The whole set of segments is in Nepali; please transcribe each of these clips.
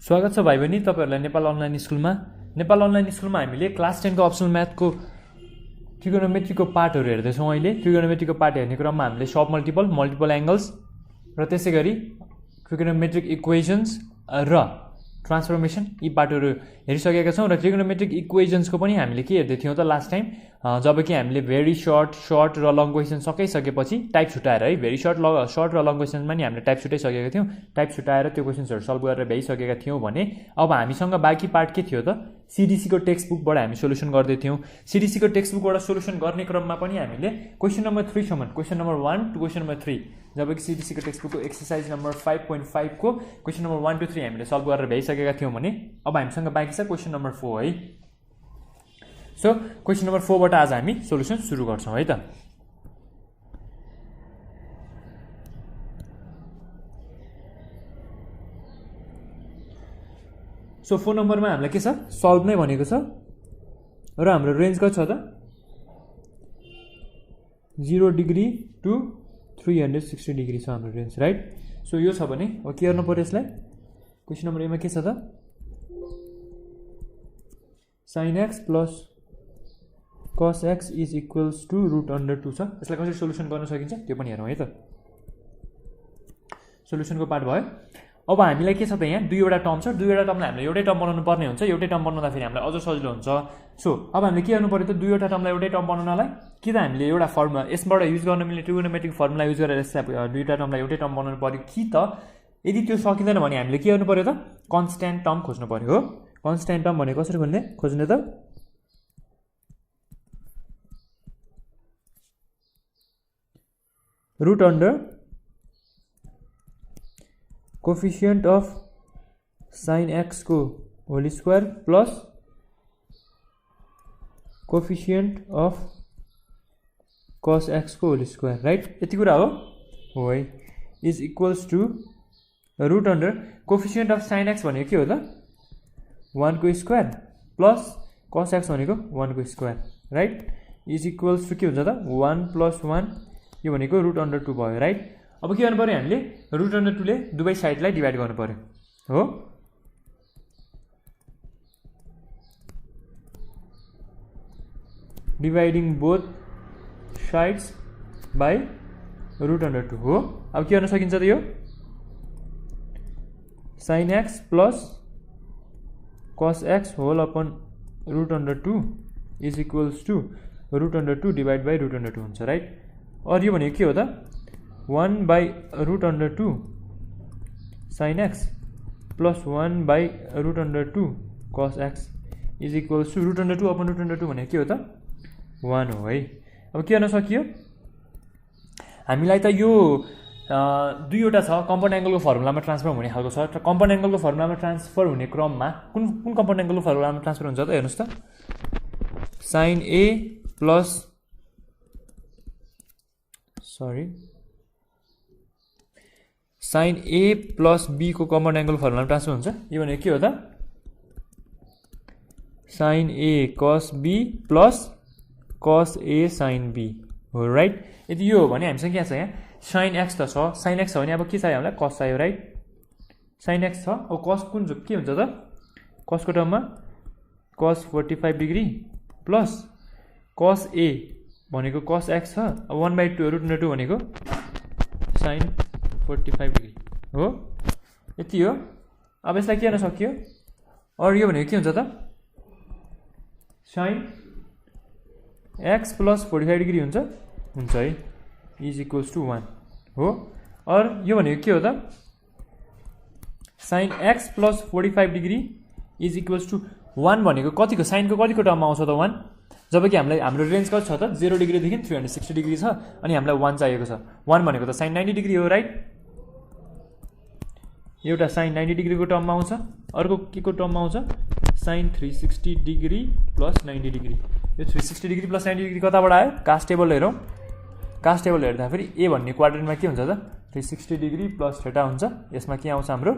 स्वागत छ भाइ बहिनी तपाईहरुलाई नेपाल अनलाइन स्कुलमा। नेपाल अनलाइन स्कुलमा हामीले क्लास 10 को अप्सनल म्याथको ट्रिगोनोमेट्रीको पार्टहरु हेर्दै छौं। अहिले ट्रिगोनोमेट्रीको पार्ट हेर्ने क्रममा हामीले सब मल्टिपल एंगल्स र त्यसैगरी ट्रिगोनोमेट्रिक इक्वेशन्स र ट्रान्सफर्मेसन यी पार्टहरु हेरिसकेका छौं। र ट्रिगोनोमेट्रिक इक्वेशन्सको पनि हामीले के हेर्दै थियौं त लास्ट टाइम, जबकि हामीले भेरी शर्ट र लङ क्वेशन सकिसकेपछि टाइप छुटाएर है, भेरी शर्ट र लङ क्वेशनमा नि हामीले टाइप छुटाइसकेका थियौं। टाइप छुटाएर त्यो क्वेशन्सहरु सल्भ गरेर भ्याइसकेका थियौं भने अब हामीसँग बाँकी पार्ट के थियो त, सीडीसी को टेक्स्ट बुकबाट हामी सोलुसन गर्दै थियौं। सीडीसी को टेक्स्ट बुकबाट सोलुसन गर्ने क्रममा पनि हामीले क्वेशन नम्बर 3 सम्म, question number 1 to question number 3, जबकि सीडीसी को टेक्स्ट बुकको एक्सरसाइज नम्बर 5.5 को क्वेशन नम्बर 1 टु 3 हामीले सल्भ गरेर भ्याइसकेका थियौं भने अब हामीसँग बाँकी छ क्वेशन नम्बर 4 है। सो क्वेशन नम्बर 4 बाट आज हामी सोलुसन सुरु गर्छौं है त। सो 4 नम्बरमा हामीलाई के छ, सल्भ नै भनेको छ र हाम्रो रेन्ज कति छ त 0 डिग्री टु 360 डिग्री छ हाम्रो रेन्ज, राइट। सो यो छ भने अब के गर्नु पर्यो यसलाई, क्वेशन नम्बर ए मा के छ त sin x plus cos x is equals to √2 छ। यसलाई कसरी सोलुसन गर्न सकिन्छ त्यो पनि हेरौँ है त। सोलुसनको पार्ट भयो। अब हामीलाई के छ त, यहाँ दुईवटा टर्म छ, दुईवटा टर्मलाई हामीले एउटै टर्म बनाउनु पर्ने हुन्छ। एउटै टर्म बनाउँदा फेरि हामीलाई अझ सजिलो हुन्छ। सो अब हामीले के गर्नु पर्यो त, दुईवटा टर्मलाई एउटै टर्म बनाउनलाई कि त हामीले एउटा फर्मुला यसबाट युज गर्न मिल्ने ट्रिगोनोमेट्रिक फर्मुला युज गरेर यसलाई दुईवटा टर्मलाई एउटै टर्म बनाउनु पर्यो कि त यदि त्यो सकिँदैन भने हामीले के गर्नु पर्यो त, कन्स्ट्यान्ट टर्म खोज्नु पर्यो हो। कन्स्ट्यान्ट टर्म भने कसरी खोज्ने त, root under coefficient of sin x को whole square plus coefficient of cos x को होल स्क्वायर, राइट। यति कुरा हो है, is equals to root under coefficient of sin x भनेको के हो त 1 को स्क्वायर प्लस cos x भनेको 1 को square, right. Is equals to के हुन्छ त 1 प्लस 1, यो भनेको √2 भयो, राइट। अब के गर्नु पर्यो हामीले, √2 ले दुवै साइडलाई डिभाइड गर्नु पर्यो हो। डिभाइडिङ बोथ साइड्स बाई √2 हो। अब के गर्न सकिन्छ त, यो sin x plus cos x whole upon √2 is equals to √2 divide by √2 हुन्छ, राइट। और यो भनेको के हो त 1 by √2 sin x plus 1 by √2 cos x is equals to √2 upon √2 भनेको के हो त 1 हो है। अब के गर्न सकियो, हामीलाई त यो दुईवटा छ, कम्पाउन्ड एंगलको फर्मुलामा ट्रान्सफर हुने खालको छ। कम्पाउन्ड एंगलको फर्मुलामा ट्रान्सफर हुने क्रममा कुन कम्पाउन्ड एंगलको फर्मुलामा ट्रान्सफर हुन्छ त, हेर्नुस् त sin a plus sin a plus b को कम्पाउन्ड एंगल फर्मुलामा ट्रान्सफर हुन्छ। यो भनेको के हो त sin a cos b plus cos a sin b हो, राइट। यदि यो हो भने हामीसँग के छ, यहाँ sin x त छ, sin x छ भने अब के चाहियो हामीलाई, cos चाहियो, राइट। sin x छ, अब cos कुन के हुन्छ त, cos को टर्ममा cos 45 degree plus cos a भनेको cos x छ, अब 1/2 √2 भनेको sin 45 डिग्री हो। यति हो। अब यसलाई के गर्न सकियो, और यो भनेको के हुन्छ त sin x प्लस 45 डिग्री हुन्छ है, इज इक्वल्स टू 1 हो। और यो भनेको के हो त sin x plus 45 degree is equals to 1 भनेको कतिको, साइनको कतिको टर्ममा आउँछ त 1, जबकि हामीलाई हाम्रो रेन्ज कति छ त 0 डिग्रीदेखि 360 डिग्री छ, अनि हामीलाई 1 चाहिएको छ। 1 भनेको त sin 90 डिग्री हो, राइट। एउटा sin 90 डिग्रीको टर्ममा आउँछ, अर्को के को टर्ममा आउँछ sin 360 डिग्री प्लस 90 डिग्री। यो 360 डिग्री प्लस 90 डिग्री कताबाट आयो, कास्ट टेबल हेरौँ। कास्ट टेबल हेर्दा फेरि ए भन्ने क्वाड्रेन्टमा के हुन्छ त 360 डिग्री प्लस थीटा हुन्छ, यसमा के आउँछ हाम्रो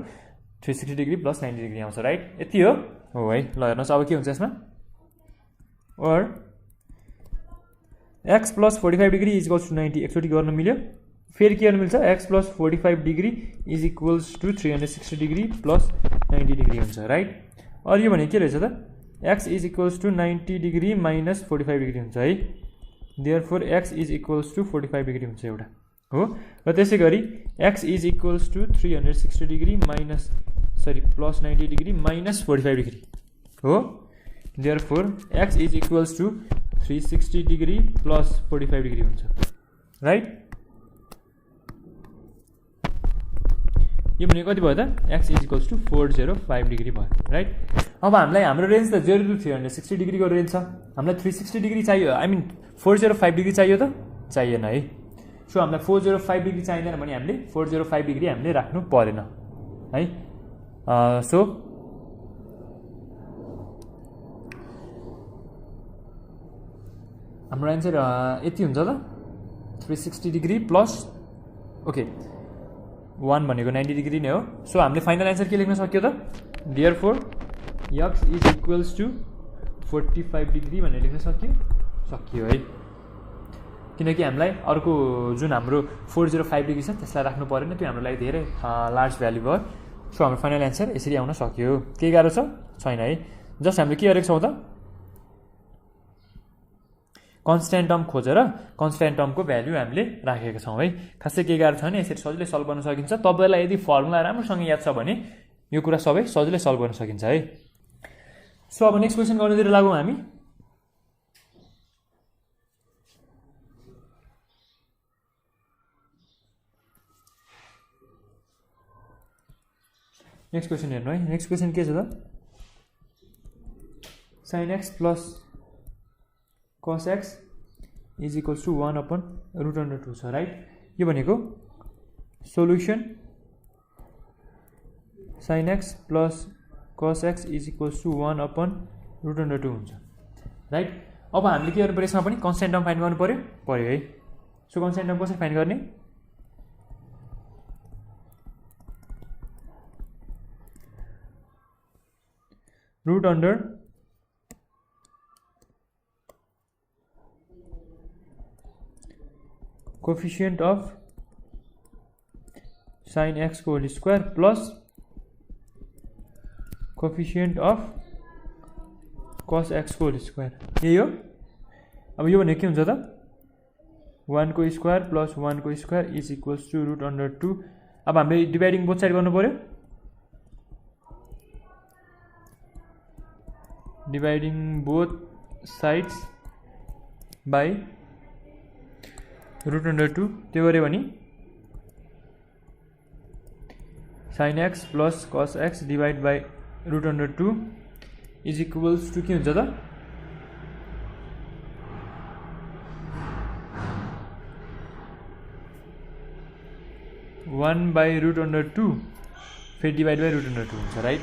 360 डिग्री प्लस 90 डिग्री आउँछ, राइट। यति हो है। ल हेर्नुहोस् अब के हुन्छ यसमा, और x plus 45 degree is equals to 90 एकचोटि गर्न मिल्यो। फेरि के गर्नु मिल्छ, x plus 45 degree is equals to 360 degree plus 90 degree हुन्छ राइट। अरू यो भने के रहेछ त x is equals to 90 degree minus 45 degree हुन्छ है। Therefore x is equals to 45 degree हुन्छ एउटा हो। र त्यसै गरी x is equals to 360 degree minus plus 90 degree minus 45 degree हो। Therefore x is equals to 360 degree plus 45 degree हुन्छ राइट। यो भने कति भयो त x is equals to 405 degree भयो राइट। अब हामीलाई हाम्रो रेन्ज त 0 टु 360 डिग्रीको रेन्ज छ, हामीलाई 360 डिग्री चाहियो, आई मिन 405 डिग्री चाहियो त चाहिएन है। सो हामीलाई 405 डिग्री चाहिँदैन भने हामीले 405 डिग्री हामीले राख्नु परेन है। सो हाम्रो एन्सर यति हुन्छ त 360 डिग्री प्लस ओके 1 भनेको 90 डिग्री नै हो। सो हामीले फाइनल एन्सर के लेख्न सक्यो त therefore x is equals to 45 degree भनेर लेख्न सकियो है। किनकि हामीलाई अर्को जुन हाम्रो 405 डिग्री छ त्यसलाई राख्नु परेन, त्यो हाम्रो लागि धेरै लार्ज भ्यालु भयो। सो हाम्रो फाइनल एन्सर यसरी आउन सक्यो। के गाह्रो छ छैन है। जस्ट हामीले के गरेको छौँ त कन्स्ट्यान्ट टर्म खोजेर कन्स्ट्यान्ट टर्मको भ्यालु हामीले राखेका छौँ है। खासै के गाह्रो छैन, यसरी सजिलै सल्भ गर्न सकिन्छ। तपाईँलाई यदि फर्मुला राम्रोसँग याद छ भने यो कुरा सबै सजिलै सल्भ गर्न सकिन्छ है। सो अब नेक्स्ट क्वेसन गर्नुतिर लागौँ हामी। नेक्स्ट क्वेसन हेर्नु है। नेक्स्ट क्वेसन के छ त sin x plus cos x is equals to 1/√2 छ राइट। यो भनेको solution sin x plus cos x is equals to 1/√2 हुन्छ राइट। अब हामीले के गर्नु पर्यो यसमा पनि कन्स्ट्यान्ट टर्म फाइन्ड गर्नु पर्यो है। सो कन्स्ट्यान्ट टर्म कसरी फाइन्ड गर्ने root under coefficient of sin x को whole square plus coefficient of cos x को होल स्क्वायर यही हो। अब यो भनेको के हुन्छ त 1 को स्क्वायर प्लस 1 को square is equals to root under 2। अब हामीले डिवाइडिङ बोथ साइड गर्नु पर्यो। Dividing both sides by root under 2 त्यो गऱ्यो भने sin x plus cos x divide by root under 2 is equals to के हुन्छ त 1 बाई रूट अंडर 2 फिर डिवाइड बाई रूट अंडर 2 हुन्छ राइट।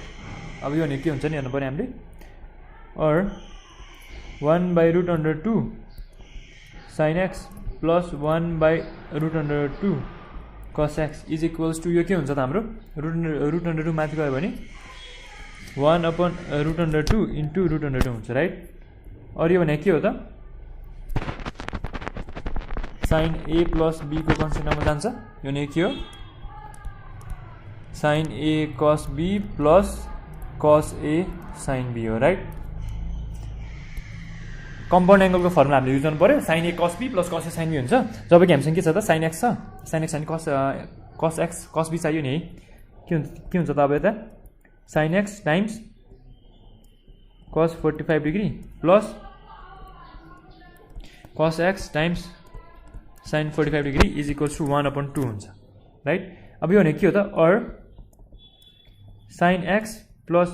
अब यो भने के हुन्छ नि हेर्नु पर्यो हामीले और 1 by root under 2 sin x plus 1 by root under 2 cos x is equals to यो के हुन्छ त हाम्रो रूट अंडर 2 माथि गयो भने 1/√2 इन्टु रूट अंडर 2 हुन्छ राइट। और यो भने के हो त sin a प्लस b को कन्स्ट्यान्टमा जान्छ। यो भने के हो sin a cos b plus cos a sin b हो राइट। कम्पाउन्ड एंगल को फर्मुला हामीले युज गर्नु पर्यो। sin a cos b plus cos a sin b हुन्छ। जब कि हामीसँग के छ त sin x छ, sin x अनि cos x cos b चाहियो नि है। के हुन्छ त अब यता sin x times cos 45 degree plus cos x times sin 45 degree is equals to 1/2 हुन्छ राइट। अब यो भने के हो त और sin x plus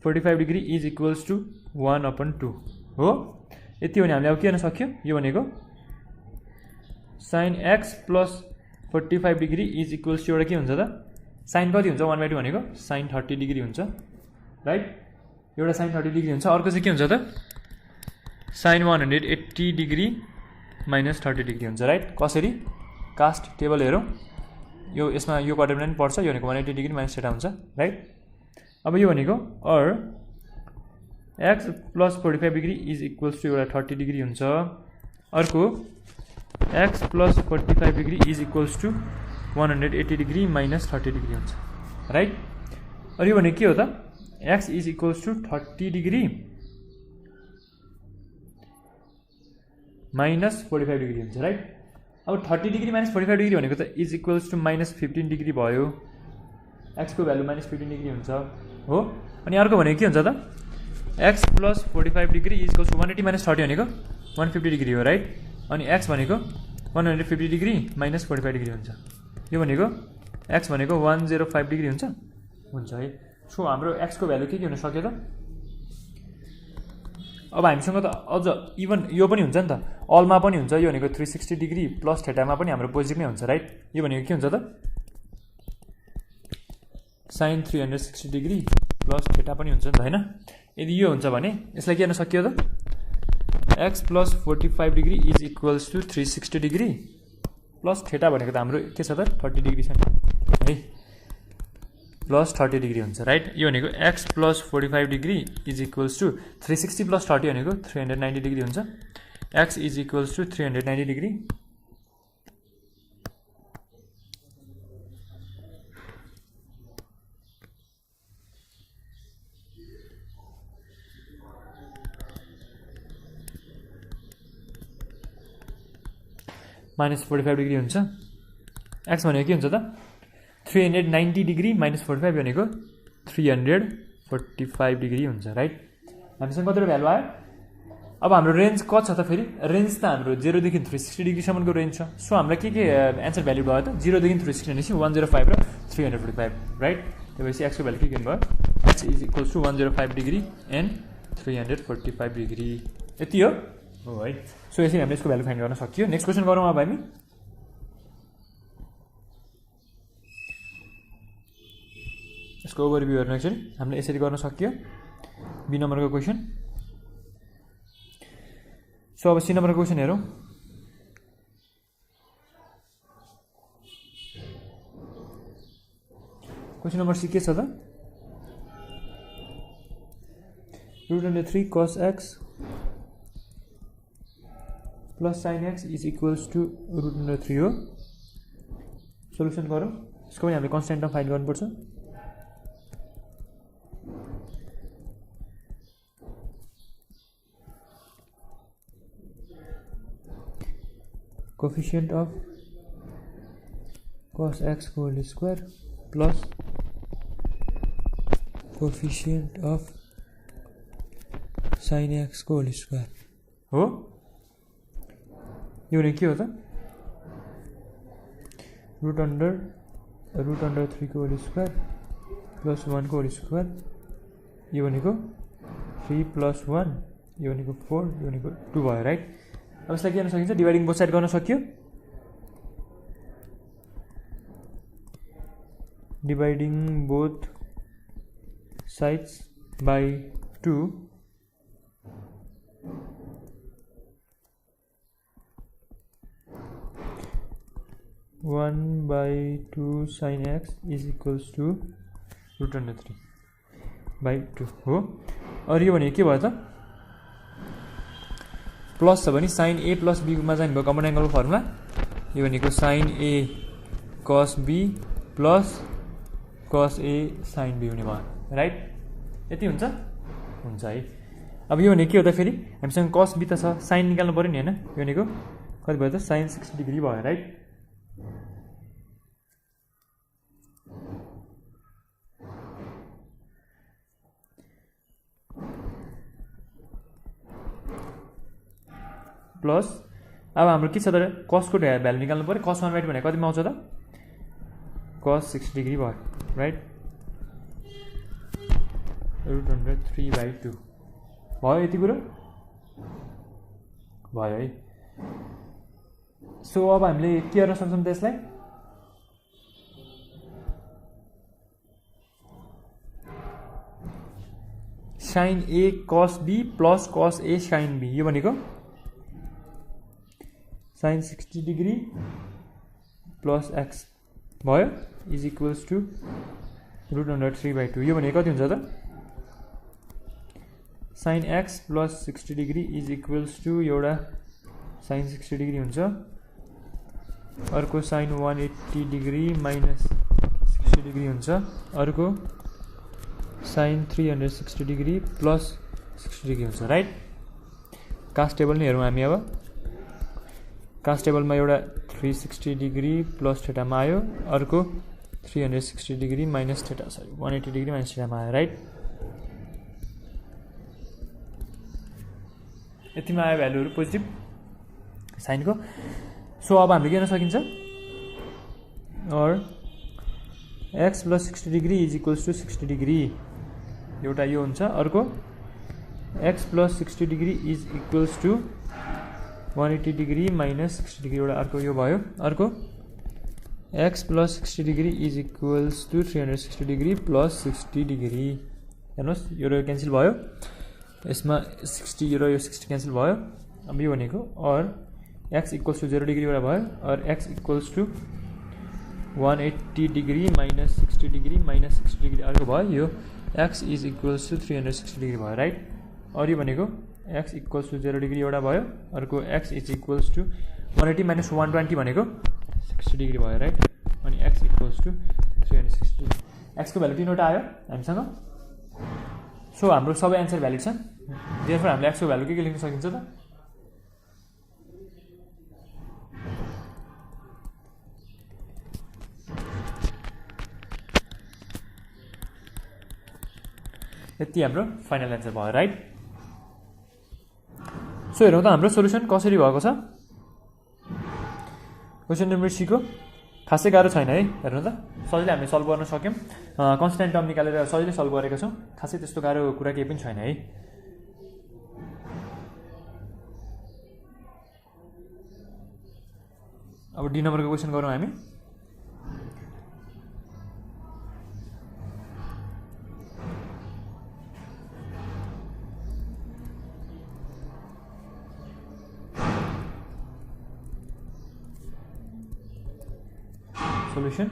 45 degree is equals to 1/2 हो। यति हो भने हामीले अब के गर्न सक्यो यो भनेको sin x plus 45 degree is equals to एउटा के हुन्छ त sin कति हुन्छ 1/2 भनेको sin 30 डिग्री हुन्छ राइट। एउटा sin 30 डिग्री हुन्छ, अर्को चाहिँ के हुन्छ त sin 180 डिग्री माइनस 30 डिग्री हुन्छ राइट। कसरी कास्ट टेबल हेरौँ यो यसमा यो क्वाड्रेन्ट पनि पर्छ। यो भनेको 180 डिग्री माइनस थीटा हुन्छ राइट। अब यो भनेको और x plus 45 degree is equals to एउटा 30 डिग्री हुन्छ, अर्को x plus 45 degree is equals to 180 degree minus 30 degree हुन्छ राइट। अनि यो भनेको के हो त x is equals to 30 degree minus 45 degree हुन्छ राइट। अब 30 डिग्री माइनस 45 डिग्री भनेको त is equals to minus 15 degree भयो, x को भ्यालु माइनस 15 डिग्री हुन्छ हो। अनि अर्को भनेको के हुन्छ त x plus 45 degree is equals to 180 minus 30 भनेको 150 डिग्री हो राइट। अनि x भनेको 150 डिग्री माइनस 45 डिग्री हुन्छ। यो भनेको x भनेको 105 डिग्री हुन्छ है। सो हाम्रो x को भ्यालु के हुन सक्यो त। अब हामीसँग त अझ इभन यो पनि हुन्छ नि त, अलमा पनि हुन्छ। यो भनेको 360 डिग्री प्लस थीटामा पनि हाम्रो पोजिटिभ नै हुन्छ राइट। यो भनेको के हुन्छ त साइन 360 डिग्री प्लस थीटा पनि हुन्छ नि त हैन। यदि यो हुन्छ भने यसलाई के गर्न सकियो त x plus 45 degree is equals to 360 degree plus theta भनेको त हाम्रो के छ त 30 डिग्री छ है, प्लस 30 डिग्री हुन्छ राइट। यो भनेको x plus 45 degree is equals to 360 plus 30 भनेको 390 डिग्री हुन्छ। x is equals to 390 degree minus 45 degree हुन्छ। x भनेको के हुन्छ त 390 डिग्री माइनस 45 भनेको 345 डिग्री हुन्छ राइट। हामीसँग कतिवटा भ्यालु आयो। अब हाम्रो रेन्ज कति छ त फेरि, रेन्ज त हाम्रो 0 देखि 360 डिग्रीसम्मको रेन्ज छ। सो हामीलाई के एन्सर भ्यालु भयो त 0 देखि 360 भनेपछि 105 र 345 राइट। त्यसपछि x को भ्यालु के गर्नु भयो x is equals to 105 degree and 345 degree. यति हो है। सो यसरी हामीले यसको भ्यालु फाइन्ड गर्न सकियो। नेक्स्ट क्वेसन गरौँ अब हामी। यसको ओभरभ्यू हेर्नु एकचोटि हामीले यसरी गर्न सकियो बी नम्बरको क्वेसन। सो अब सी नम्बरको क्वेसन हेरौँ। क्वेसन नम्बर सी के छ त √3 cos x plus sine x is equals to √3 हो। सोल्युसन गरौँ। यसको पनि हामीले कन्स्ट्यान्ट टर्म फाइन्ड गर्नुपर्छ। कोफिशिएंट अफ cos x को whole square plus coefficient of sine x को होल स्क्वायर हो। यो भने के हो त रूट अंडर 3 को होल स्क्वायर प्लस 1 को होल स्क्वायर। यो भनेको 3 प्लस 1 यो भनेको 4 यो भनेको 2 भयो राइट। अब यसलाई के गर्न सकिन्छ डिभाइडिङ बोथ साइड गर्न सकियो। Dividing both sides by 2 1/2 sin x is equals to √3 by 2 हो। और यो भने के भयो त प्लस छ भने साइन ए प्लस बीमा जाने भयो कमन एंगलको फर्मुला। यो भनेको साइन ए कस बी प्लस कस ए साइन बी हुने भयो राइट। यति हुन्छ है। अब यो भने के हो त फेरि हामीसँग कस बी त छ, साइन निकाल्नु पर्यो नि हैन। यो भनेको कति भयो त साइन 60 डिग्री भयो राइट। प्लस अब हाम्रो के छ त कसको भ्यालु निकाल्नु पर्यो। कस 1/2 भनेको कतिमा आउँछ त कस 60 डिग्री भयो राइट। √3/2 भयो यति कुरो भयो है। सो अब हामीले के गर्न सक्छौँ त यसलाई साइन ए कस बी प्लस कस ए साइन बी। यो भनेको साइन 60 डिग्री प्लस एक्स भयो इज इक्वल्स टु √3/2। यो भनेको कति हुन्छ त sine x plus 60 degree is equals to एउटा साइन 60 डिग्री हुन्छ, अर्को साइन 180 डिग्री माइनस 60 डिग्री हुन्छ, अर्को साइन 360 डिग्री प्लस 60 डिग्री हुन्छ राइट। कास्ट टेबल नै हेरौँ हामी। अब कास्ट टेबलमा एउटा 360 डिग्री प्लस थीटामा आयो, अर्को 360 डिग्री माइनस थीटा, सरी 180 डिग्री माइनस थीटामा आयो राइट। यतिमा आयो भ्यालुहरू पोजिटिभ साइनको। सो अब हामीले के गर्न सकिन्छ, or x plus 60 degree is equals to 60 degree एउटा यो हुन्छ, अर्को x plus 60 degree is equals to 180 degree minus 60 degree एउटा अर्को यो भयो। अर्को x plus 60 degree is equals to 360 degree plus 60 degree. हेर्नुहोस् यो र यो क्यान्सल भयो, यसमा 60 र यो 60 क्यान्सल भयो। अब यो भनेको और एक्स इक्वल्स टू 0 डिग्री एउटा भयो, or x equals to 180 degree minus 60 degree minus 60 degree अर्को भयो। यो x is equals to 360 degree भयो राइट। और यो भनेको एक्स इक्वल्स टू 0 डिग्री एउटा भयो, अर्को x is equals to 180 minus 120 भनेको 60 डिग्री भयो राइट। अनि एक्स इक्वल्स टू 360 डिग्री। एक्सको भ्यालु 3वटा आयो हामीसँग। सो हाम्रो सबै एन्सर भ्यालिड छन्। देयरफोर हामीले एक्सको भ्यालु के लेख्न सकिन्छ त, यति हाम्रो फाइनल एन्सर भयो राइट। सो हेरौँ त हाम्रो सोल्युसन कसरी भएको छ। क्वेसन नम्बर सी को खासै गाह्रो छैन है, हेर्नु त सजिलै हामीले सल्भ गर्न सक्यौँ। कन्स्ट्यान्ट टर्म निकालेर सजिलै सल्भ गरेका छौँ, खासै त्यस्तो गाह्रो कुरा केही पनि छैन है। अब डी नम्बरको क्वेसन गरौँ हामी। सोल्युसन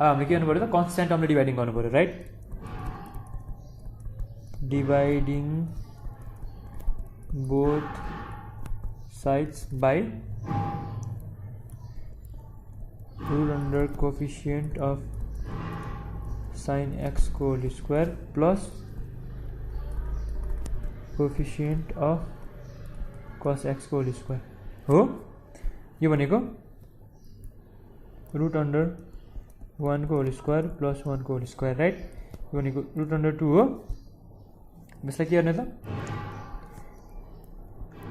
हामीले के गर्नु पर्यो त, कन्स्ट्यान्ट टर्मले डिभाइडिङ गर्नु पर्यो right. Dividing both sides by root under coefficient of sine x को whole square plus coefficient of cos x को होल स्क्वायर हो। यो भनेको रूट अंडर 1 को होल स्क्वायर प्लस 1 को होल स्क्वायर राइट। यो भनेको रूट अंडर 2 हो। यसलाई के गर्ने त,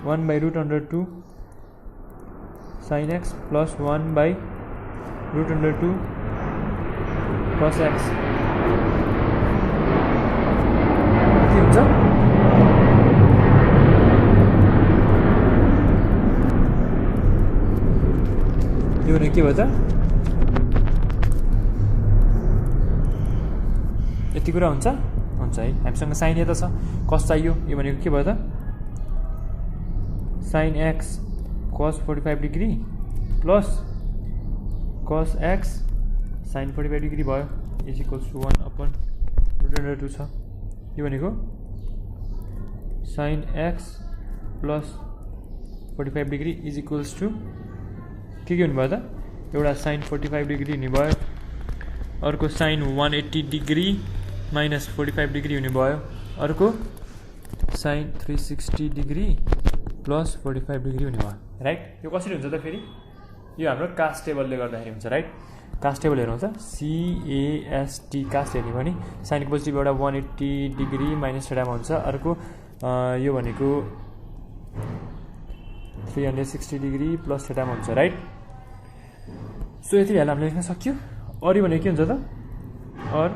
1 by root under 2 sine x plus 1 by root under 2 cos x के हुन्छ। यो भने के भयो त, यति कुरा हुन्छ हुन्छ है। हामीसँग साइन यता छ, कस चाहियो। यो भनेको के भयो त, sine x cos 45 degree plus cos x sine 45 degree भयो is equals to 1 upon root under 2 छ। यो भनेको sine x plus 45 degree is equals to के हुनुभयो त, एउटा साइन 45 डिग्री हुने भयो, अर्को साइन 180 डिग्री माइनस 45 डिग्री हुने भयो, अर्को साइन 360 डिग्री प्लस 45 डिग्री हुने भयो राइट। यो कसरी हुन्छ त फेरि, यो हाम्रो कास्ट टेबलले गर्दाखेरि हुन्छ राइट। कास्ट टेबल हेर्नु त, CAST कास्ट हेर्ने भने साइनको पोजिटिभ एउटा 180 डिग्री माइनस थीटामा हुन्छ, अर्को यो भनेको 360 डिग्री प्लस थीटामा हुन्छ राइट। सो यति भ्यालु हामीले लेख्न सक्यो। अरू भनेको के हुन्छ त, और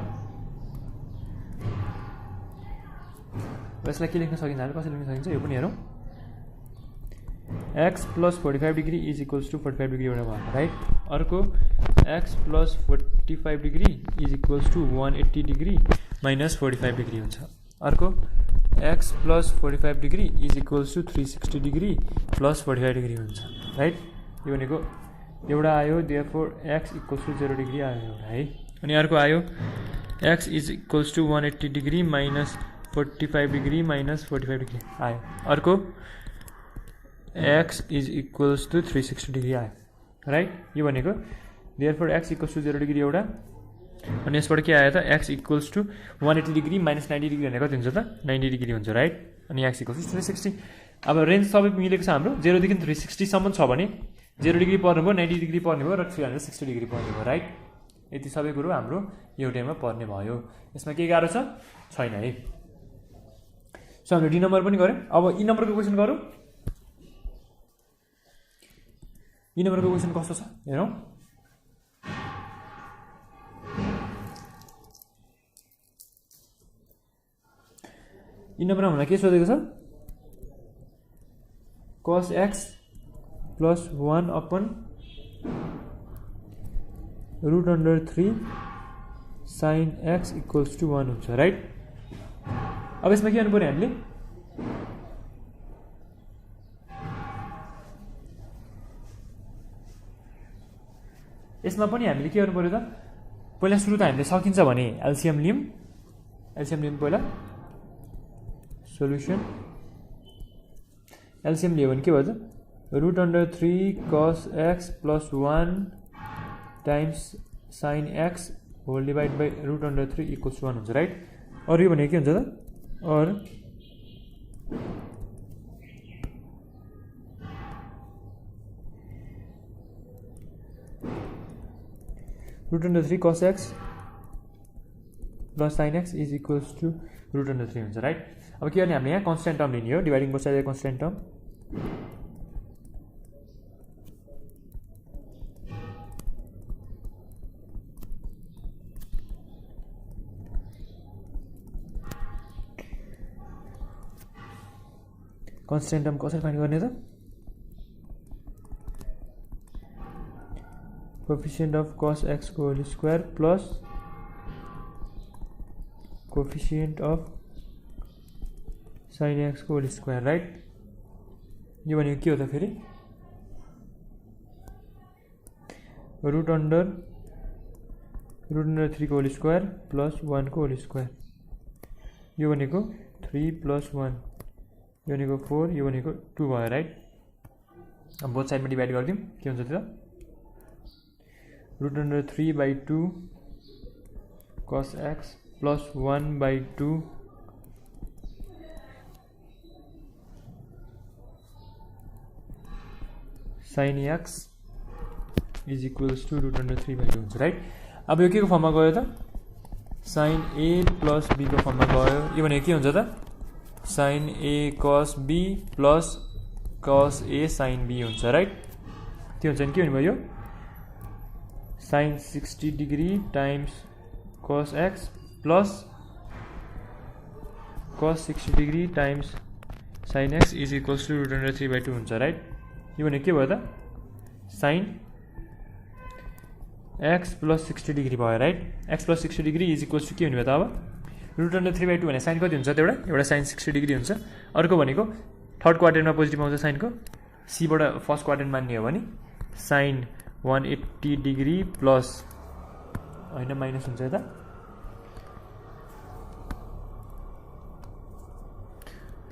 यसलाई के लेख्न सकिन्छ, कसरी लेख्न सकिन्छ यो पनि हेरौँ। X plus 45 degree is equals to 45 degree एउटा भयो राइट। अर्को x plus 45 degree is equals to 180 degree minus 45 degree हुन्छ। अर्को x plus 45 degree is equals to 360 degree plus 45 degree हुन्छ राइट। यो भनेको एउटा आयो, therefore x equals to 0 degree आयो एउटा है। अनि अर्को आयो x is equals to 180 degree minus 45 degree minus 45 degree आयो। अर्को x is equals to 360 degree आयो राइट। यो भनेको therefore x equals to 0 degree एउटा, अनि यसबाट के आयो त x equals to 180 degree minus 90 degree भनेको कति हुन्छ त 90 डिग्री हुन्छ राइट अनि x इक्वल्स टु 360 अब रेन्ज सबै मिलेको छ हाम्रो 0 देखि 360 सम्म छ भने 0 डिग्री पर्ने भयो 90 डिग्री पर्ने भयो र 360 डिग्री पर्ने भयो राइट यति सबै कुरो हाम्रो एउटैमा पर्ने भयो यसमा के गाह्रो छ छैन है सो हामीले डी नम्बर पनि गर्यौं अब ई नम्बरको क्वेशन गरौँ ई नम्बरको क्वेशन कस्तो छ हेरौँ ई नम्बरमा हामीलाई के सोधेको छ cos x plus 1 upon root under 3 sin x equals to 1 हुन्छ राइट अब यसमा के गर्नु पर्यो हामीले यसमा पनि हामीले के गर्नु पर्यो त पहिला सुरु त हामीले सकिन्छ भने एलसीएम लियौं पहिला सोल्युसन एलसीएम लियो भने के भयो त root under 3 cos x plus 1 times sin x whole divide by root under 3 equals 1 हुन्छ राइट अरु यो भनेको के हुन्छ त और root under 3 cos x plus sin x is equals to root under 3 हुन्छ राइट अब के गर्ने हामीले यहाँ कन्स्ट्यान्ट टर्म लिने हो dividing both side constant term constant term कसरी फाइन्ड गर्ने त कोएफिसिएन्ट अफ cos x को whole square plus coefficient of sin x को होल स्क्वायर राइट यो भनेको के हो त फेरि रुट अन्डर 3 को होल स्क्वायर प्लस 1 को होल स्क्वायर यो भनेको 3 प्लस 1 यो भनेको 4 यो भनेको 2 भयो राइट अब बोथ साइडमा डिवाइड गर्दियौं के हुन्छ त root under 3 by 2 cos x plus 1 by 2 sin x is equals to root under 3 by 2 हुन्छ राइट अब यो के को फर्ममा गयो त sin a plus b को फर्ममा गयो यो भनेको के हुन्छ त sin a cos b plus cos a sin b हुन्छ राइट त्यो हुन्छ नि के हुने भयो sin 60 degree times cos x plus cos 60 degree times sin x is equals to root under 3 by 2 हुन्छ राइट यो भने के भयो त sin x plus 60 degree भयो right x plus 60 degree is equals to के हुने भयो त अब root under 3 by 2 भने sin कति हुन्छ त एउटा sin 60 degree हुन्छ अर्को भनेको थर्ड क्वाड्रेन्टमा पोजिटिभ आउँछ sin को c बाट फर्स्ट क्वाड्रेन्ट मान्ने हो भने sin 180 डिग्री प्लस हैन माइनस हुन्छ यता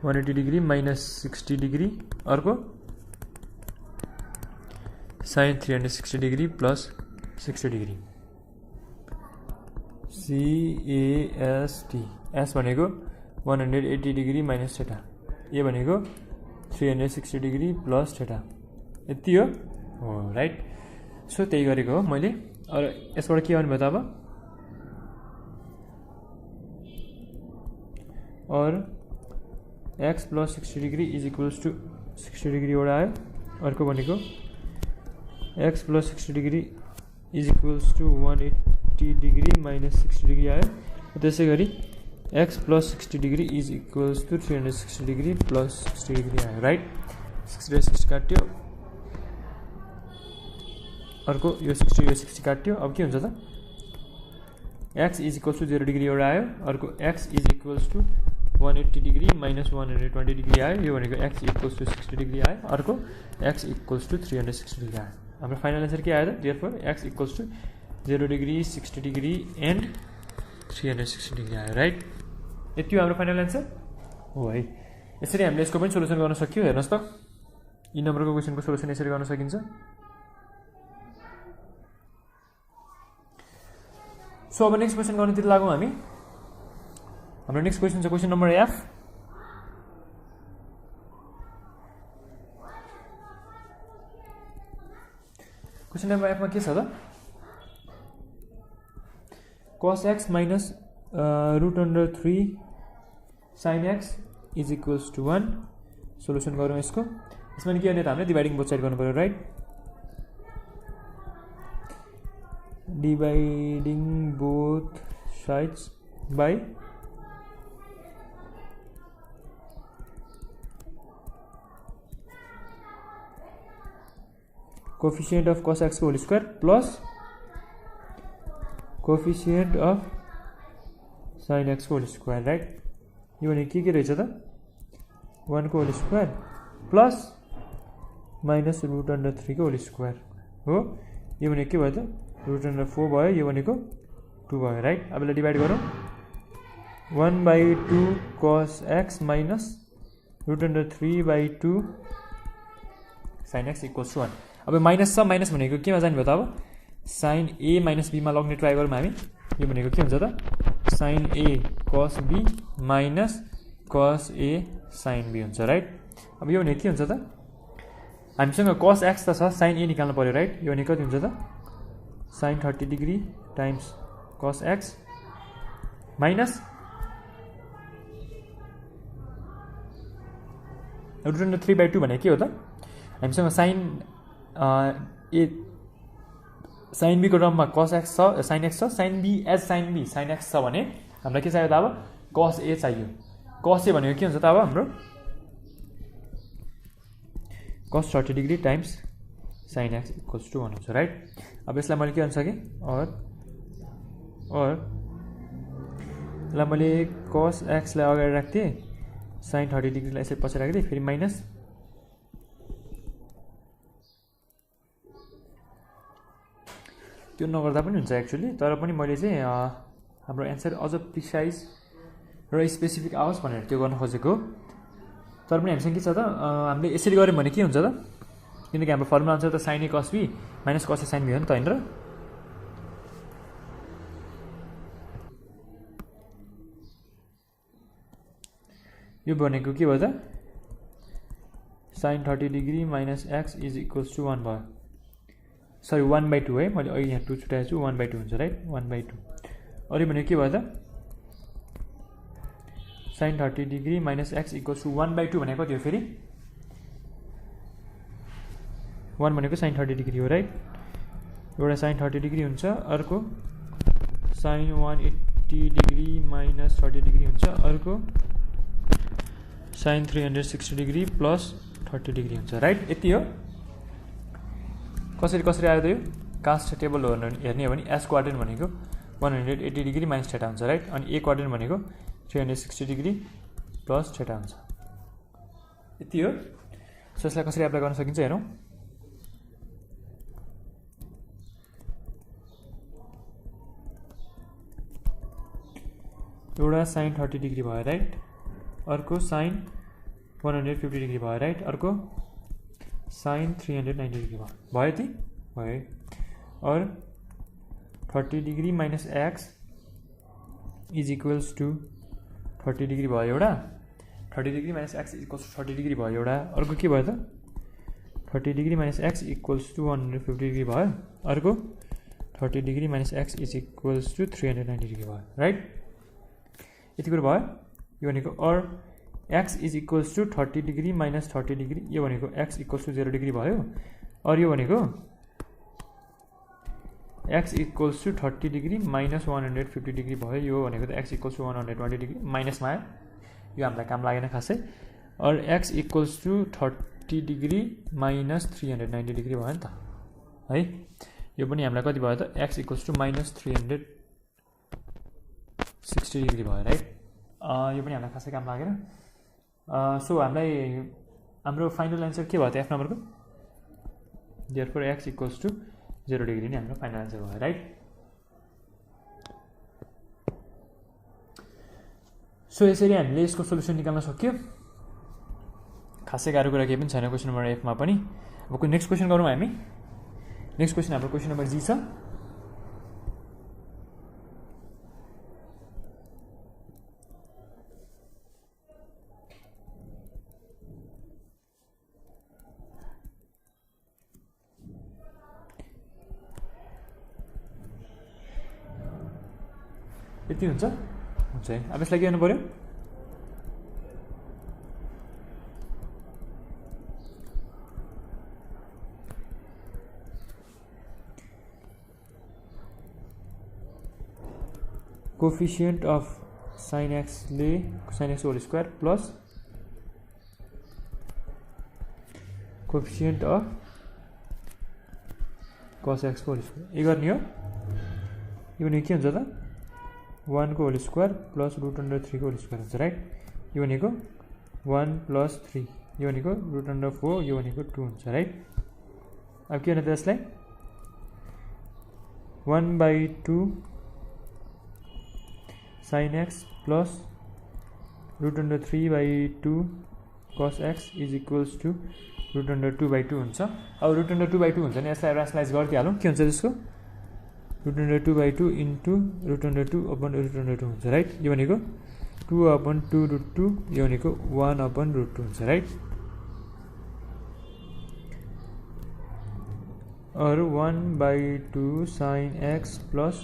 180 डिग्री माइनस 60 डिग्री अर्को sin 360 degree plus 60 degree CAST S भनेको 180 डिग्री माइनस थीटा ए भनेको 360 डिग्री प्लस थीटा यति हो राइट सो त्यही गरेको हो मैले अरु यसबाट के गर्नु भयो त अब और x plus 60 degree is equals to 60 degree एउटा आयो अर्को भनेको x plus 60 degree is equals to 180 degree minus 60 degree आयो त्यसै गरी x plus 60 degree is equals to 360 degree plus 60 degree आयो राइट 60 र 60 काट्यो अर्को यो 60 काट्यो अब के हुन्छ त x is equals to 0 degree एउटा आयो अर्को x is equals to 180 degree minus 120 degree आयो यो भनेको x equals to 60 डिग्री आयो अर्को x equals to 360 डिग्री आयो हाम्रो फाइनल आन्सर के आयो त therefore x equals to 0 degree 60 degree and 360 degree आयो राइट यति हो हाम्रो फाइनल आन्सर हो है यसरी हामीले यसको पनि सोलुसन गर्न सक्यौ हेर्नुस् त ई नम्बरको क्वेशनको सोलुसन यसरी गर्न सकिन्छ सो अब नेक्स्ट क्वेसन गर्नुतिर लागौँ हामी हाम्रो नेक्स्ट क्वेसन छ question number F question number एफमा के छ त cos x minus √3 sin x is equals to 1 solution गरौँ यसको यसमा के गर्ने त हामीले डिभाइडिङ बोथ साइड गर्नु पर्यो right dividing both sides by coefficient of cos x को whole square plus coefficient of sin x को होल स्क्वायर राइट यो भने के रहेछ त 1 को होल स्क्वायर प्लस माइनस √3 को होल स्क्वायर हो यो भने के भयो त √4 भयो यो भनेको 2 भयो राइट अब यसलाई डिभाइड गरौँ 1/2 cos x minus √3/2 sin x equals to 1 अब माइनस छ माइनस भनेको केमा जाने भयो त अब sin a minus b मा लग्ने ट्राई गरौँ हामी यो भनेको के हुन्छ त sin a cos b minus cos a sin b हुन्छ राइट अब यो भने के हुन्छ त हामीसँग cos x त छ sin a निकाल्नु पर्यो राइट यो भने कति हुन्छ त sin 30 degree times cos x minus √3/2 भने के हो त हामीसँग sin a sin b को टर्ममा cos x छ sin x छ sin b as sin b sin x छ भने हामीलाई के चाहियो त अब cos a चाहियो cos a भनेको के हुन्छ त अब हाम्रो cos 30 degree times sin x equals to 1 हुन्छ राइट अब यसलाई मैले के भन्न सकेँ और यसलाई मैले cos x लाई अगाडि राख्थेँ sin 30 डिग्रीलाई यसरी पछि राख्दै फेरि माइनस त्यो नगर्दा पनि हुन्छ एक्चुअली तर पनि मैले चाहिँ हाम्रो एन्सर अझ प्रिसाइज र स्पेसिफिक आओस् भनेर त्यो गर्न खोजेको तर पनि हामीसँग के छ त हामीले यसरी गर्यौँ भने के हुन्छ त किनकि हाम्रो फर्मुला आन्सर त sin a cos b minus cos a sin b हो नि त हैन र यो भनेको के भयो त sin 30 degree minus x is equals to 1 भयो सरी 1/2 है मैले अहिले यहाँ 2 छुटाएको छु 1/2 हुन्छ राइट 1/2 अरु भनेको के भयो त sin 30 degree minus x equals to 1/2 भनेको कति हो फेरि 1 भनेको sin 30 डिग्री हो राइट एउटा sin 30 डिग्री हुन्छ अर्को sin 180 डिग्री माइनस 30 डिग्री हुन्छ अर्को sin 360 डिग्री प्लस 30 डिग्री हुन्छ राइट यति हो कसरी कसरी आयो त यो कास्ट टेबल हेर्ने हो भने एस क्वाड्रेन्ट भनेको 180 डिग्री माइनस थीटा हुन्छ राइट अनि ए क्वाड्रेन्ट भनेको 360 डिग्री प्लस थीटा हुन्छ यति हो सो यसलाई कसरी एप्लाई गर्न सकिन्छ हेरौँ एउटा sin 30 डिग्री भयो राइट अर्को sin 150 डिग्री भयो राइट अर्को sin 390 डिग्री भयो यति भयो or 30 degree minus x is equals to 30 degree भयो एउटा 30 degree minus x equals to 30 degree भयो एउटा अर्को के भयो त 30 degree minus x equals to 150 degree भयो अर्को 30 degree minus x is equals to 390 degree भयो राइट यति कुरा भयो यो भनेको और x is equals to 30 degree minus 30 degree यो भनेको x इक्वल्स टू 0 डिग्री भयो और यो भनेको x equals to 30 degree minus 150 degree भयो यो भनेको त x इक्वल्स टू 120 डिग्री माइनसमा आयो यो हामीलाई काम लागेन खासै or x equals to 30 degree minus 390 degree भयो नि त है यो पनि हामीलाई कति भयो त x equals to minus 360 degree भयो राइट यो पनि हामीलाई खासै काम लागेन सो हामीलाई हाम्रो फाइनल एन्सर के भयो त एफ नम्बरको therefore x equals to 0 degree नै हाम्रो फाइनल एन्सर भयो राइट सो यसरी हामीले यसको सोल्युसन निकाल्न सक्यो खासै गाह्रो कुरा केही पनि छैन क्वेसन नम्बर एफमा पनि अब नेक्स्ट क्वेसन गरौँ हामी नेक्स्ट क्वेसन हाम्रो क्वेसन नम्बर जी छ यति हुन्छ हुन्छ है। अब यसलाई के गर्नु पर्यो कोफिसिएन्ट अफ sin x ले sin x whole square plus coefficient of cos x को होल स्क्वायर यो गर्ने हो। यो भनेको के हुन्छ त 1 को होल स्क्वायर प्लस √3 को होल स्क्वायर हुन्छ राइट। यो भनेको 1 प्लस 3 यो भनेको √4 यो भनेको 2 हुन्छ राइट। अब के गर्ने त यसलाई 1/2 sin x plus √3/2 cos x is equals to √2/2 हुन्छ। अब √2/2 हुन्छ नि यसलाई ऱ्यासनलाइज गरिदिहालौँ के हुन्छ त्यसको √2/2 इन्टु √2/2 हुन्छ राइट। यो भनेको 2/2√2 यो भनेको 1/√2 हुन्छ राइट। और 1/2 sin x plus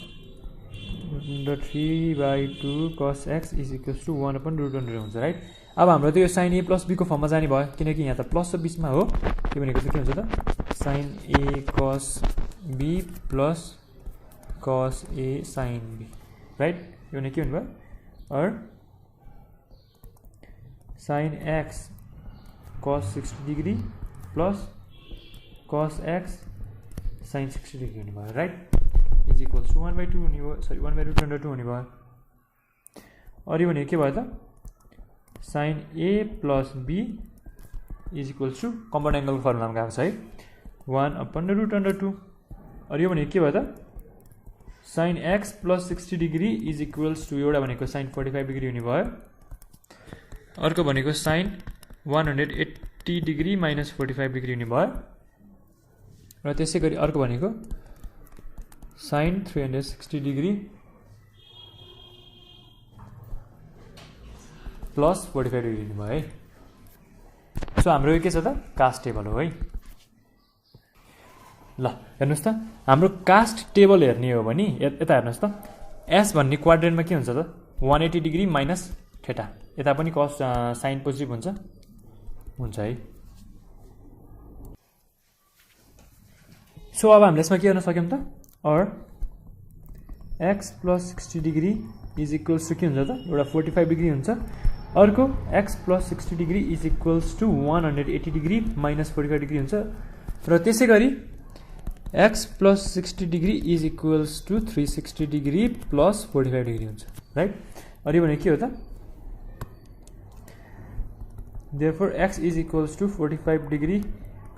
√3/2 cos x is equals to 1/√100 हुन्छ राइट। अब हाम्रो त यो sin a प्लस b को फर्ममा जाने भयो किनकि यहाँ त प्लस र बिचमा हो। यो भनेको चाहिँ के हुन्छ त sin a cos b plus cos a sin b right. यो भने के हुनु भयो और sin x cos 60 degree plus cos x sin 60 degree हुने भयो राइट इज इक्वल्स टू 1/2 हुने भयो सरी 1/√2 हुने भयो। और यो भने के भयो त sin a plus b is equals to compound एङ्गलको फर्मुलामा गएको छ है 1/√2। और यो भने के भयो त sin x plus 60 degree is equals to एउटा भनेको sin 45 डिग्री हुने भयो अर्को भनेको sin 180 डिग्री माइनस 45 डिग्री हुने भयो र त्यसै गरी अर्को भनेको sin 360 डिग्री प्लस 45 डिग्री हुने भयो है। सो हाम्रो यो के छ त कास्ट टेबल हो है। ल हेर्नुहोस् त हाम्रो कास्ट टेबल हेर्ने हो भने यता हेर्नुहोस् त एस भन्ने क्वाड्रेन्टमा के हुन्छ त 180 डिग्री माइनस थीटा यता पनि कस साइन पोजिटिभ हुन्छ है। सो अब हामीले यसमा के गर्न सक्यौँ त or x plus 60 degree is equals to के हुन्छ त एउटा 45 डिग्री हुन्छ अर्को x plus 60 degree is equals to 180 degree minus 45 degree हुन्छ र त्यसै गरी x plus 60 degree is equals to 360 degree plus 45 degree हुन्छ राइट। और यो भने के हो त therefore x is equals to 45 degree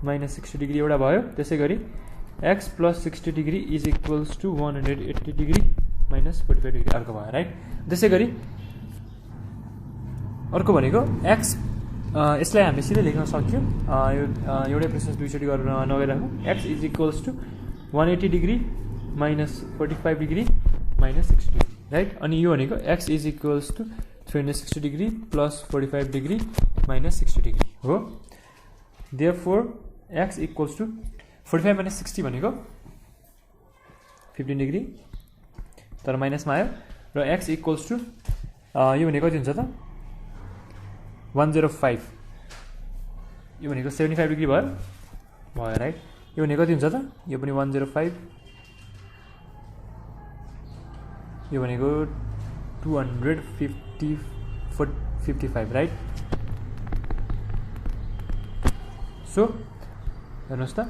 minus 60 degree एउटा भयो त्यसै गरी x plus 60 degree is equals to 180 degree minus 45 degree अर्को भयो राइट। त्यसै गरी अर्को भनेको x यसलाई हामीले सिधै लेख्न सक्यौँ यो एउटै प्रोसेस दुईचोटि गरेर नगइराखौँ x is equals to 180 degree minus 45 degree minus 60 degree right. अनि यो भनेको x is equals to 360 degree plus 45 degree minus 60 degree हो। therefore x equals to 45 minus 60 भनेको 15 डिग्री तर माइनसमा आयो र x इक्वल्स टू यो भनेको कति हुन्छ त 105 यो भनेको 75 डिग्री भयो राइट। यो भनेको कति हुन्छ त यो पनि 105 यो भनेको 255 राइट। सो हेर्नुहोस् त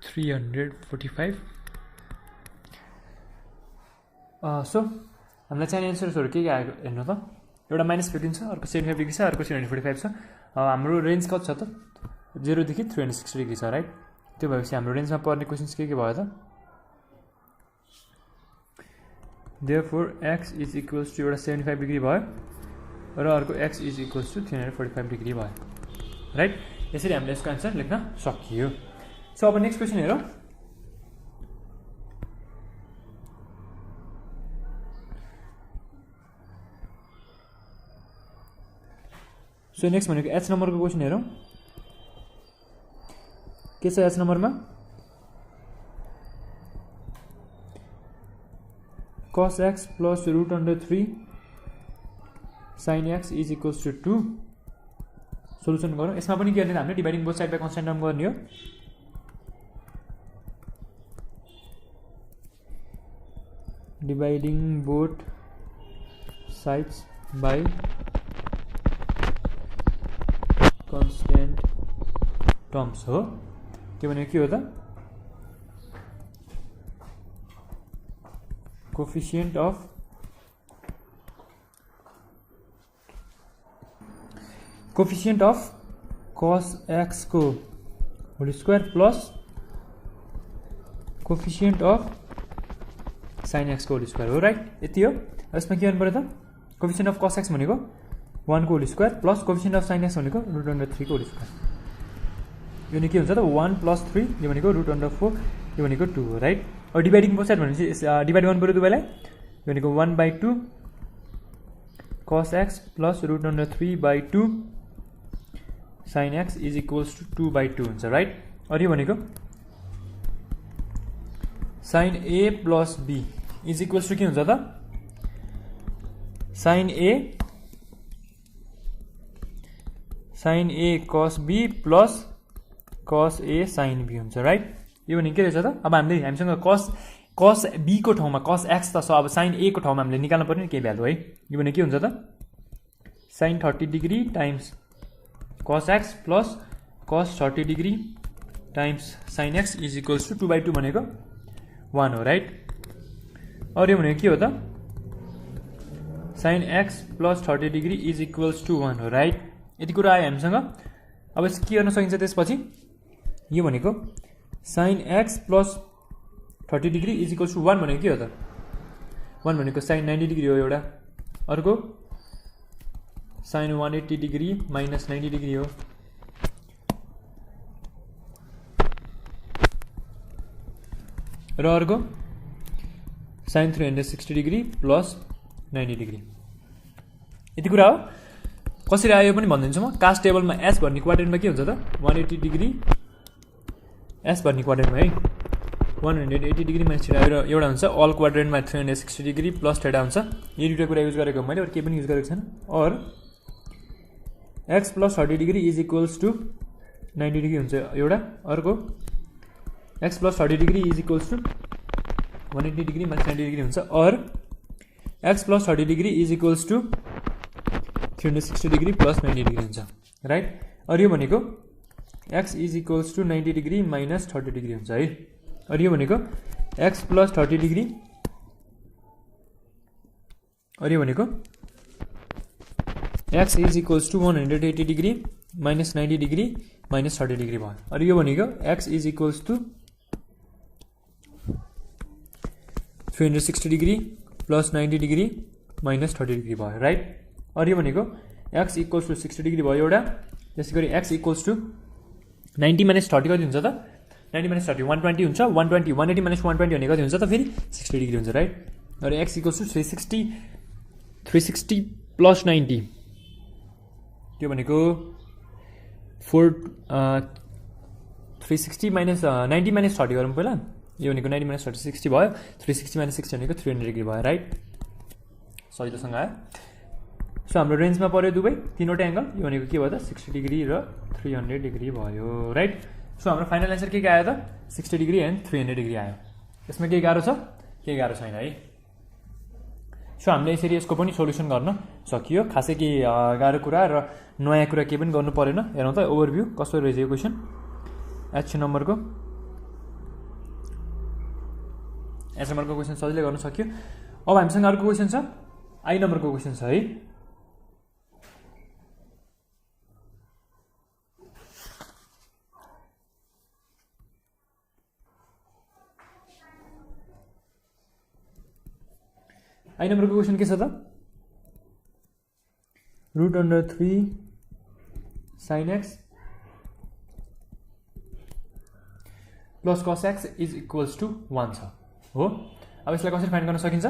345 सो हामीलाई चाहिने एन्सर्सहरू के आएको हेर्नु त एउटा -15 छ अर्को 75 डिग्री छ अर्को 345 छ। हाम्रो रेन्ज कति छ त 0 देखि 360 डिग्री छ राइट। त्यो भएपछि हाम्रो रेन्जमा पर्ने क्वेसन्स के भयो त therefore x is equals to एउटा 75 डिग्री भयो र अर्को x is equals to 345 degree भयो राइट। यसरी हामीले यसको एन्सर लेख्न सकियो। सो अब नेक्स्ट क्वेसन हेरौँ। सो नेक्स्ट भनेको एच नम्बरको क्वेसन हेरौँ। के छ एच नम्बरमा cos x plus root under 3 sin x is equals to 2 solution गरौँ यसमा पनि के गर्ने हामीले dividing both side by constant term गर्ने हो dividing both sides by constant terms हो के भनेको के हो त coefficient of cos x को whole square plus coefficient of sin x को होल स्क्वायर हो राइट यति हो यसमा के गर्नु पर्यो त कोफिसिएन्ट अफ cos x भनेको 1 को whole square plus coefficient of sin x भनेको √3 को होल स्क्वायर यो नि के हुन्छ त 1 + 3 यो भनेको √4 यो भनेको 2 हो right or dividing both side भनेपछि डिभाइड गर्नु पर्यो दुवैलाई यो भनेको 1/2 cos x प्लस √3/2 sin x is equals to 2/2 हुन्छ राइट और यो भनेको sin a plus b is equals to के हुन्छ त sin a cos b plus cos a sin b हुन्छ राइट यो भनेको के रहेछ त अब हामीसँग cos b को ठाउँमा cos x त छ अब sin a को ठाउँमा हामीले निकाल्नु पर्ने के भ्यालु है यो भने के हुन्छ त sin 30 degree times cos x plus cos 30 degree times sin x is equals to 2/2 भनेको 1 हो राइट और यो भनेको के हो त sin x plus 30 degree is equals to 1 हो राइट यति कुरा आयो हामीसँग अब के गर्न सकिन्छ त्यसपछि यो भनेको sin x plus 30 degree is equals to 1 भनेको के हो त 1 भनेको sin 90 डिग्री हो एउटा अर्को sin 180 डिग्री माइनस 90 डिग्री हो र अर्को sin 360 डिग्री प्लस 90 डिग्री यति कुरा हो कसरी आयो पनि भनिदिन्छु म कास्ट टेबलमा एस भन्ने क्वाड्रेन्टमा के हुन्छ त 180 डिग्री एस भन्ने क्वाड्रेन्टमा है 180 डिग्री माइनस थीटा र एउटा हुन्छ अल क्वाड्रेन्टमा 360 डिग्री प्लस थीटा हुन्छ यो दुईटा कुरा युज गरेको मैले अरु केही पनि युज गरेको छैन or x plus 30 degree is equals to 90 degree हुन्छ एउटा अर्को x plus 30 degree is equals to 180 degree minus 90 degree हुन्छ or x plus 30 degree is equals to 360 degree plus 90 degree हुन्छ राइट और यो भनेको x is equals to 90 degree minus 30 degree हुन्छ है और यो भनेको x प्लस 30 डिग्री और यो भनेको x is equals to 180 degree minus 90 degree minus 30 degree भयो और यो भनेको x is equals to 360 degree plus 90 degree minus 30 degree भयो राइट और यो भनेको x इक्वल्स टु 60 डिग्री भयो एउटा त्यसै गरी x इक्वल्स टु 90 माइनस 30 कति हुन्छ त 90 माइनस 30 120 हुन्छ 120 180 माइनस 120 भने कति हुन्छ त फेरि 60 डिग्री हुन्छ राइट और x इक्वल्स टु 360 प्लस 90 त्यो भनेको 360 माइनस 90 माइनस 30 गरौँ पहिला यो भनेको 90 माइनस 30 60 भयो 360 माइनस 60 भनेको 300 डिग्री भयो राइट सजिलोसँग आयो सो हाम्रो रेन्जमा पर्यो दुवै तीनवटा एंगल यो भनेको के भयो त 60 डिग्री र 300 डिग्री भयो राइट सो हाम्रो फाइनल आन्सर के आयो त 60 डिग्री एन्ड 300 डिग्री आयो यसमा के गाह्रो छ के गाह्रो छैन है सो हामीले यसरी यसको पनि सोलुसन गर्न सकियो खासै के गाह्रो कुरा र नयाँ कुरा के पनि गर्नु परेन हेरौँ त ओभरभ्यू कसरी रहेछ यो क्वेशन एच नम्बरको क्वेशन सजिलै गर्न सक्यो अब हामीसँग अर्को क्वेशन छ आई नम्बरको क्वेशन छ है आई नम्बरको क्वेशन के छ त √3 sin x plus cos x is equals to 1 छ हो अब यसलाई कसरी फाइन्ड गर्न सकिन्छ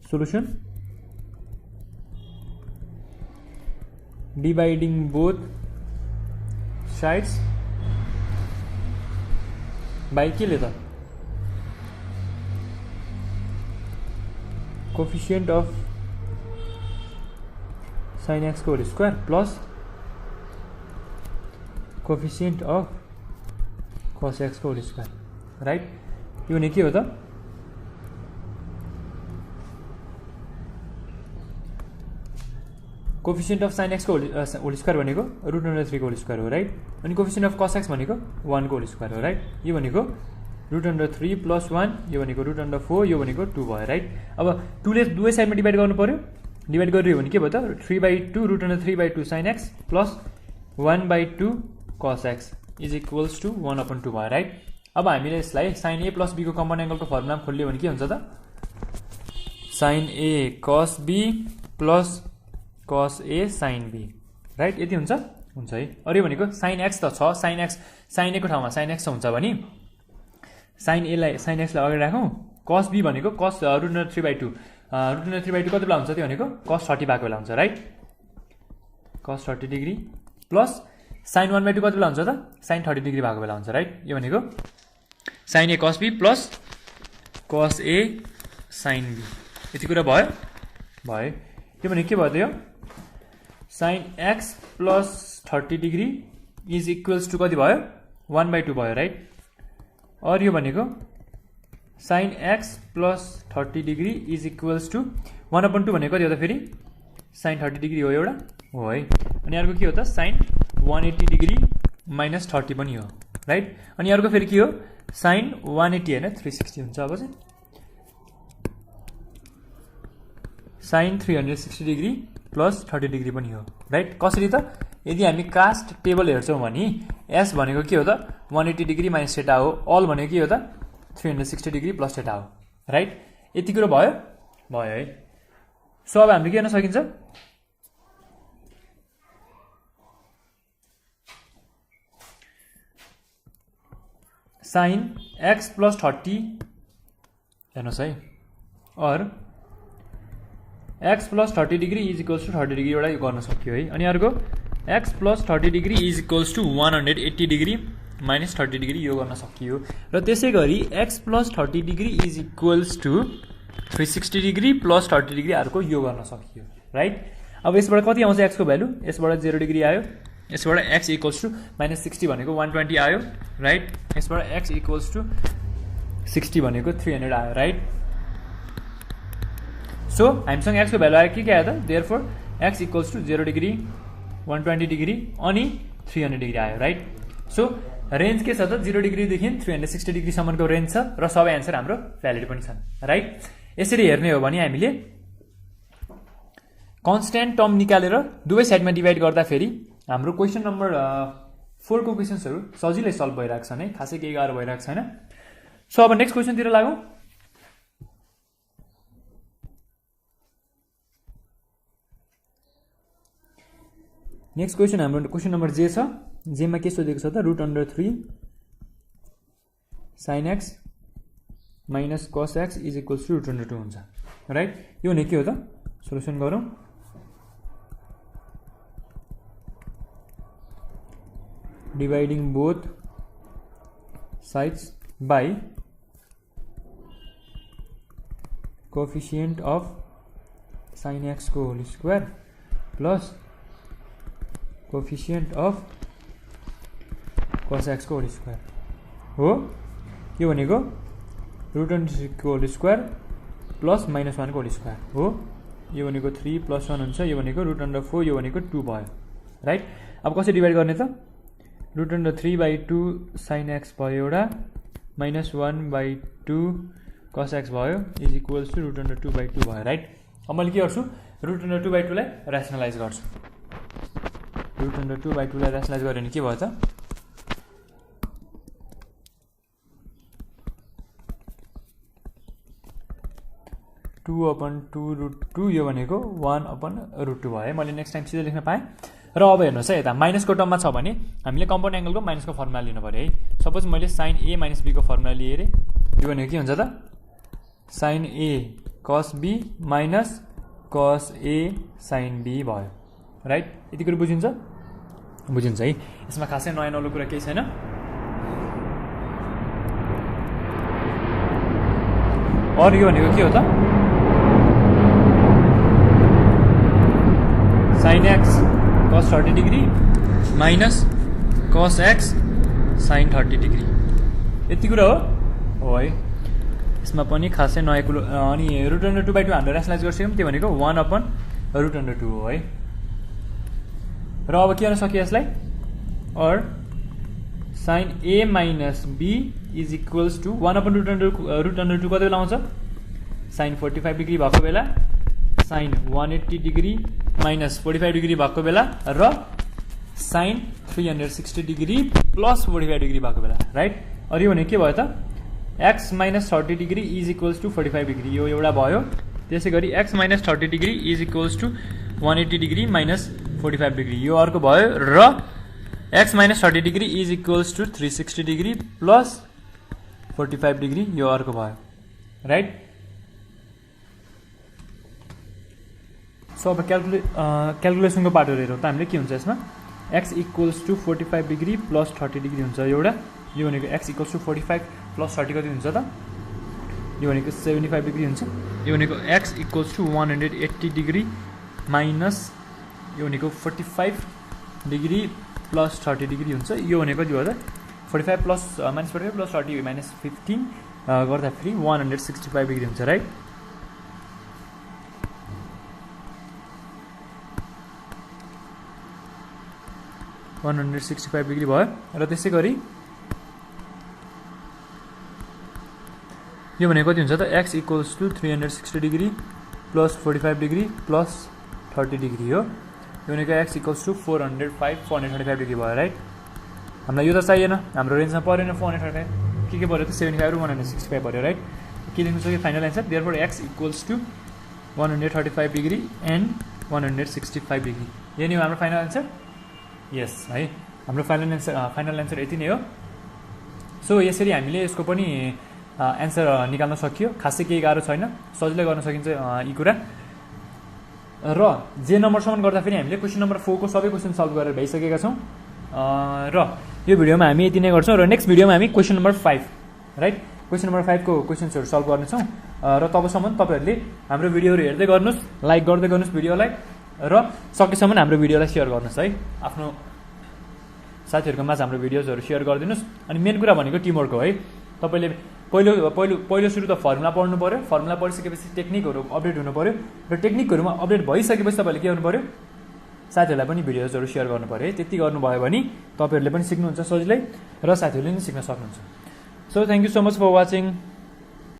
solution dividing both sides by केले त कोफिसिएन्ट अफ sin x को whole square plus coefficient of cos x को होल स्क्वायर राइट यो भने के हो त कोफिसिएन्ट अफ sin x को होल स्क्वायर भनेको √3 को होल स्क्वायर हो राइट अनि कोफिसिएन्ट अफ cos x भनेको 1 को होल स्क्वायर हो राइट यो भनेको √3 + 1 यो भनेको √4 यो भनेको 2 भयो राइट अब 2 ले दुवै साइडमा डिभाइड गर्नु पर्यो डिभाइड गरियो भने के भयो त 3/2 √3/2 sin x plus 1/2 cos x is equals to 1/2 भयो राइट अब हामीले यसलाई sin a + b को कम्पाउन्ड एंगल को फर्मुला खोल्यो भने के हुन्छ त sin a cos b plus cos a sin b right यति हुन्छ हुन्छ है अरु भनेको sin x त छ sin a को ठाउँमा sin x हुन्छ भने sin x लाई अगाडि राखौं cos b भनेको cos √3/2 √3/2 कति बेला हुन्छ त्यो भनेको cos 30 भएको बेला हुन्छ right cos 30 degree plus sin 1/2 कति बेला हुन्छ त sin 30 डिग्री भएको बेला हुन्छ राइट यो भनेको sin a cos b plus cos a sin b यति कुरा भयो भयो यो भने के भयो त यो sin x plus 30 degree is equals to कति भयो 1/2 भयो राइट और यो भनेको sin x plus 30 degree is equals to 1/2 भनेको कति हो त फेरि sin 30 डिग्री हो एउटा हो है अनि अर्को के हो त sin 180 डिग्री माइनस 30 पनि हो राइट अनि अर्को फेरि के हो sin 180 हैन 360 हुन्छ अब चाहिँ sin 360 डिग्री प्लस 30 डिग्री पनि हो राइट कसरी त यदि हामी कास्ट टेबल हेर्छौं भने s भनेको के हो त 180 डिग्री माइनस थीटा हो अल भनेको के हो त 360 डिग्री प्लस थीटा हो राइट यति कुरा भयो भयो है सो अब हामीले के गर्न सकिन्छ sin x प्लस 30 हेर्नुस् है or x plus 30 degree is equals to 30 degree एउटा गर्न सक्यो है अनि अर्को x plus 30 degree is equals to 180 degree minus 30 degree यो गर्न सकियो र त्यसै गरी x plus 30 degree is equals to 360 degree plus 30 degree अर्को यो गर्न सकियो राइट अब यसबाट कति आउँछ x को भ्यालु यसबाट 0 डिग्री आयो यसबाट x इक्वल्स टु -60 भनेको 120 आयो राइट यसबाट x इक्वल्स टु 60 भनेको 300 आयो राइट सो हामीसँग x को भ्यालु आयो के आयो त therefore x equals to 0 degree 120 degree अनि 300 डिग्री आयो राइट सो रेन्ज के छ त 0 डिग्री देखि 360 डिग्री सम्मको रेन्ज छ र सबै आन्सर हाम्रो भ्यालिड पनि छन् राइट यसरी हेर्ने हो भने हामीले कन्स्ट्यान्ट टर्म निकालेर दुवै साइडमा डिभाइड गर्दा फेरि हाम्रो क्वेशन नम्बर 4 को क्वेशन्सहरु सजिलै सल्भ भइराख्छ छन् है खासै केही गाह्रो भइराख्छ छैन सो अब नेक्स्ट क्वेशन तिर लागौं नेक्स्ट क्वेशन हाम्रो क्वेशन नम्बर जे छ जेमा के सोधेको छ त √3 sin x minus cos x is equals to √2 हुन्छ राइट यो भने के हो त सोलुसन गरौँ dividing both sides by coefficient of sin x को whole square plus coefficient of cos x को whole square हो यो भनेको √3 को whole square plus -1 को whole square हो यो भनेको 3 + 1 हुन्छ यो भनेको √4 यो भनेको 2 भयो राइट अब कसरी डिभाइड गर्ने त √3/2 sin x भयो एउटा -1/2 cos x भयो इज इक्वल्स टु √2/2 भयो राइट अब मैले के गर्छु √2/2 लाई र्यासनलाइज गर्छु √2/2 लाई र्यासनलाइज गरे भने के भयो त 2/2√2 यो भनेको 1/√2 भयो मैले नेक्स्ट टाइम सिधै लेख्न पाएँ र अब हेर्नुस् है यता माइनसको टर्ममा छ भने हामीले कम्पाउन्ड एंगलको माइनसको फर्मुला लिनु पर्यो है सपोज मैले sin a - b को फर्मुला लिए रे यो भनेको के हुन्छ त sin a cos b minus cos a sin b भयो राइट यति कुरा बुझिन्छ बुझिन्छ है यसमा खासै नयाँ नौलो कुरा केही छैन अर यो भनेको के हो त sin x cos 30 degree minus cos x sin 30 degree यति कुरा हो है। यसमा पनि खासै नयाँ कुरो अनि √2/2 हामीले ऱ्यासनलाइज गर्छौँ त्यो भनेको 1/√2 हो है। र अब के गर्न सकियो यसलाई और sin a minus b is equals to 1/√2 कति बेला आउँछ sin 45 डिग्री भएको बेला sin 180 डिग्री माइनस 45 डिग्री भएको बेला र sin 360 डिग्री प्लस 45 डिग्री भएको बेला राइट। अरू यो भनेको के भयो त x minus 30 degree is equals to 45 degree यो एउटा भयो। त्यसै गरी x minus 30 degree is equals to 180 degree minus 45 degree यो अर्को भयो र x minus 30 degree is equals to 360 degree plus 45 degree यो अर्को भयो राइट। सो अब क्यालकुलेसनको पार्टहरू हेरौँ त हामीले के हुन्छ यसमा x equals to 45 degree plus 30 degree हुन्छ एउटा यो भनेको x इक्वल्स टु 45 प्लस 30 कति हुन्छ त यो भनेको 75 डिग्री हुन्छ। यो भनेको x equals to 180 degree minus यो भनेको 45 डिग्री प्लस 30 डिग्री हुन्छ। यो भनेको के हो त 45 प्लस माइनस 45 प्लस 30 माइनस 15 गर्दाखेरि 165 डिग्री हुन्छ राइट। $165 डिग्री भयो र त्यसै गरी यो भनेको कति हुन्छ त x equals to 360 degree plus 45 degree plus 30 degree हो। यो भनेको x इक्वल्स टु 435 डिग्री भयो राइट। हामीलाई यो त चाहिएन हाम्रो रेन्जमा परेन 435 के पऱ्यो त 75 र 165 पऱ्यो राइट। के लेख्नु सक्यो final answer therefore x equals to 135 degree and 165 degree यही नै हो हाम्रो फाइनल एन्सर यस है। हाम्रो फाइनल एन्सर यति नै हो। सो यसरी हामीले यसको पनि एन्सर निकाल्न सकियो खासै केही गाह्रो छैन सजिलै गर्न सकिन्छ यी कुरा र जे नम्बरसम्म गर्दाखेरि हामीले क्वेसन नम्बर 4 को सबै क्वेसन सल्भ गरेर भइसकेका छौँ र यो भिडियोमा हामी यति नै गर्छौँ र नेक्स्ट भिडियोमा हामी question number 5 right question number 5 को क्वेसन्सहरू सल्भ गर्नेछौँ र तबसम्म तपाईँहरूले हाम्रो भिडियोहरू हेर्दै गर्नुहोस् लाइक गर्दै गर्नुहोस् भिडियोलाई र सकेसम्म हाम्रो भिडियोलाई सेयर गर्नुहोस् है आफ्नो साथीहरूको माझ हाम्रो भिडियोजहरू सेयर गरिदिनुहोस्। अनि मेन कुरा भनेको टिमवर्क हो है। तपाईँले पहिलो सुरु त फर्मुला पढ्नु पऱ्यो फर्मुला पढिसकेपछि टेक्निकहरू अपडेट हुनु पऱ्यो र टेक्निकहरूमा अपडेट भइसकेपछि तपाईँले के गर्नु पऱ्यो साथीहरूलाई पनि भिडियोजहरू सेयर गर्नु पऱ्यो है। त्यति गर्नुभयो भने तपाईँहरूले पनि सिक्नुहुन्छ सजिलै र साथीहरूले पनि सिक्न सक्नुहुन्छ। So thank you so much for watching.